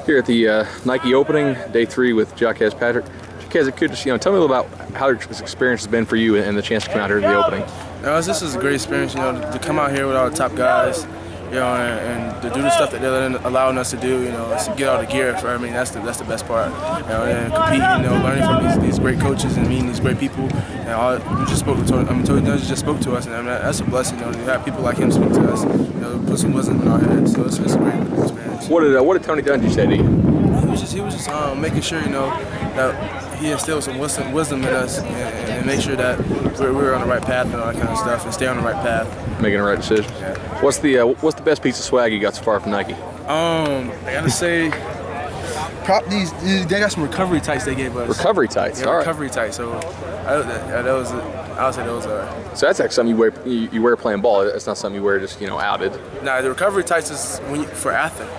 Here at the Nike opening, day 3 with Jacques Patrick. Jacques, if you could just tell me a little about how this experience has been for you and the chance to come out here to the opening. This is a great experience, to come out here with all the top guys, and to do the stuff that they're allowing us to do, to get all the gear. That's the best part. And compete, learning from these great coaches and meeting these great people. You just spoke to Tony just spoke to us, and that's a blessing. To have people like him speak to us, put some wisdom in our heads. So it's a great experience. What did Tony Dungy say to you? He was just making sure, that he instilled some wisdom in us and make sure that we're on the right path and all that kind of stuff, and stay on the right path. Making the right decision. Yeah. What's the best piece of swag you got so far from Nike? I gotta say, they got some recovery tights they gave us. Recovery tights. Yeah, all recovery right. tights. So I would say those are. So that's like something you wear playing ball. It's not something you wear just outed. Nah, the recovery tights is for athlete.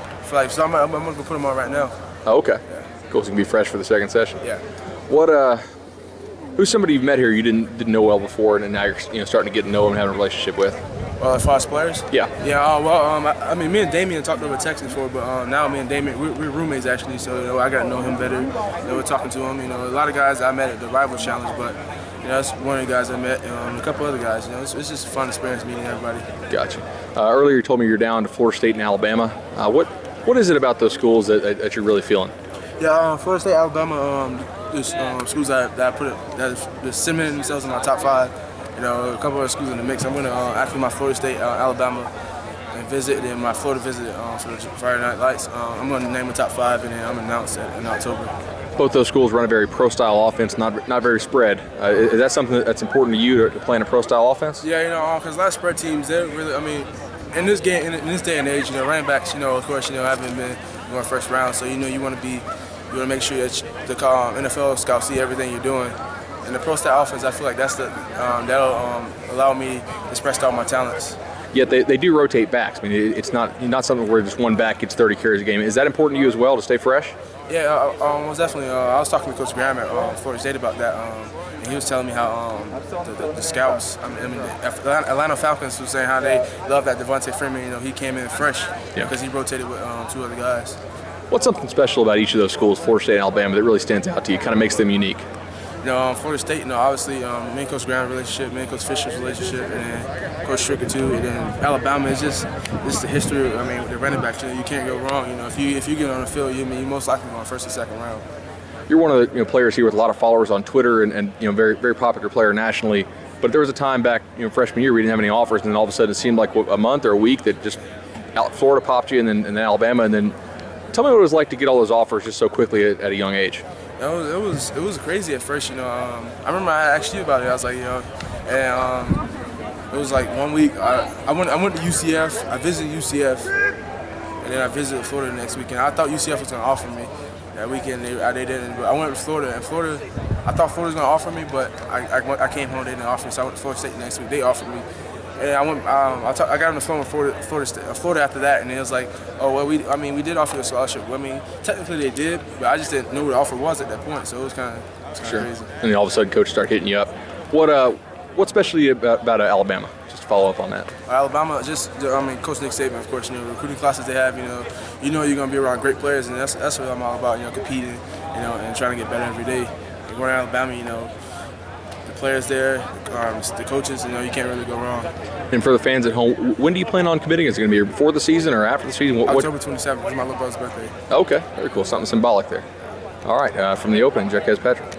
So I'm gonna go put them on right now. Oh, okay. Yeah. Cool. So you can be fresh for the second session. Yeah. Who's somebody you've met here you didn't know well before, and now you're starting to get to know them and having a relationship with? As far as players? Yeah. Yeah. Me and Damien talked over text before, but now me and Damien we're roommates actually. So I got to know him better. We're talking to him. A lot of guys I met at the Rival Challenge, but that's one of the guys I met. A couple other guys. It's just a fun experience meeting everybody. Gotcha. Earlier you told me you're down to Florida State and Alabama. What is it about those schools that you're really feeling? Yeah, Florida State, Alabama. There's schools that cemented themselves in my top 5. A couple of schools in the mix. I'm gonna after my Florida State, Alabama, and visit, and my Florida visit for the Friday Night Lights. I'm gonna name the top 5, and then I'm gonna announce it in October. Both those schools run a very pro-style offense, not very spread. Is that something that's important to you to play in a pro-style offense? Yeah, because a lot of spread teams, they're really, in this game, in this day and age, running backs, of course, haven't been going first round, so you want to make sure that the NFL scouts see everything you're doing. In the pro-style offense, I feel like that'll allow me to express all my talents. Yet they do rotate backs. It's not something where just one back gets 30 carries a game. Is that important to you as well to stay fresh? Yeah, most definitely. I was talking to Coach Graham at Florida State about that, and he was telling me how the scouts, the Atlanta Falcons, was saying how they love that Devontae Freeman. He came in fresh because he rotated with 2 other guys. What's something special about each of those schools, Florida State and Alabama, that really stands out to you, kind of makes them unique? Florida State, obviously, me and Coach Graham's relationship, me and Coach Fisher's relationship, and then Coach Stricker too. And then Alabama is just the history. The running backs, you can't go wrong. If you get on the field, you most likely go on first or second round. You're one of the players here with a lot of followers on Twitter and very very popular player nationally. But there was a time back freshman year we didn't have any offers, and then all of a sudden it seemed like a month or a week that just Florida popped you, and then Alabama, and then tell me what it was like to get all those offers just so quickly at a young age. It was crazy at first, I remember I asked you about it. I was like, and it was like 1 week. I went to UCF. I visited UCF, and then I visited Florida the next weekend. I thought UCF was gonna offer me that weekend. They didn't. But I went to Florida, and I thought Florida was gonna offer me, but I came home. They didn't offer me, so I went to Florida State the next week. They offered me. And I went. I got on the phone with Florida after that, and it was like, oh well, we did offer you a scholarship. Technically they did, but I just didn't know what the offer was at that point, so it was kind of crazy. And then all of a sudden, coach started hitting you up. What's special about Alabama? Just to follow up on that. Alabama, Coach Nick Saban, of course. Recruiting classes they have. You're gonna be around great players, and that's what I'm all about. Competing, and trying to get better every day. Going to Alabama, the players there, the coaches, you can't really go wrong. And for the fans at home, when do you plan on committing? Is it going to be before the season or after the season? October 27th is my little brother's birthday. Okay, very cool. Something symbolic there. All right, from the opening, Jacques Patrick.